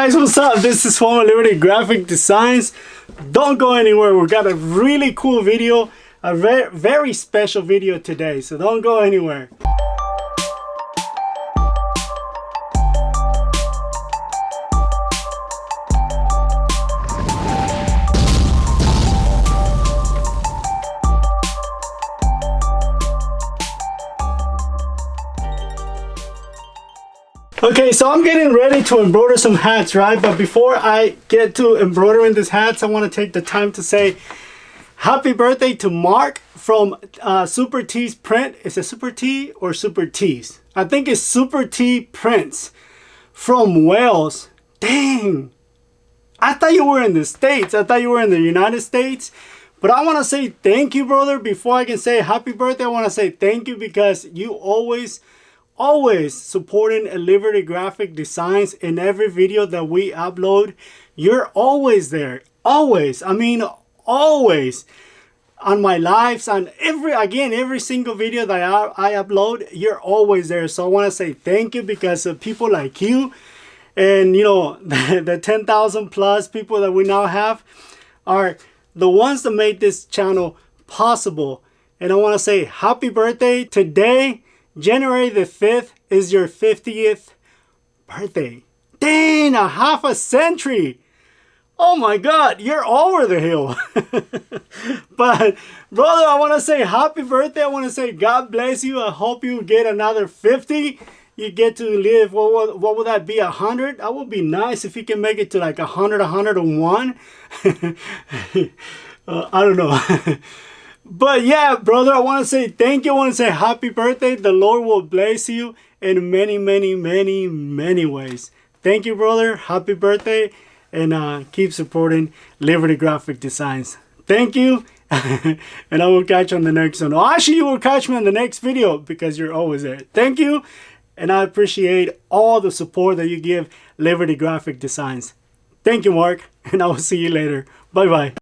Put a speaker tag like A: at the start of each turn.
A: guys, what's up? This is former Liberty Graphic Designs. Don't go anywhere. We got a really cool video, a very special video today, so don't go anywhere. Okay, so I'm getting ready to embroider some hats, right? But before I get to embroidering these hats, I want to take the time to say happy birthday to Mark from Super T's Print. Is it Super T or Super T's? I think it's Super T Prints from Wales. Dang! I thought you were in the States. I thought you were in the United States. But I want to say thank you, brother. Before I can say happy birthday, I want to say thank you because you always supporting Liberty Graphic Designs in every video that we upload. You're always there. Always. I mean, always. On my lives, on every single video that I upload, you're always there. So I want to say thank you because of people like you and, you know, the 10,000 plus people that we now have are the ones that made this channel possible. And I want to say happy birthday today. January the 5th is your 50th birthday. Dang, a half a century. Oh my God, you're over the hill. But brother, I want to say happy birthday. I want to say God bless you. I hope you get another 50. You get to live, what would that be, 100? That would be nice if you can make it to like 100, 101. I don't know. But yeah, brother, I want to say thank you. I want to say happy birthday. The Lord will bless you in many, many, many, many ways. Thank you, brother. Happy birthday. And keep supporting Liberty Graphic Designs. Thank you. And I will catch you on the next one. Or actually, you will catch me on the next video because you're always there. Thank you. And I appreciate all the support that you give Liberty Graphic Designs. Thank you, Mark. And I will see you later. Bye-bye.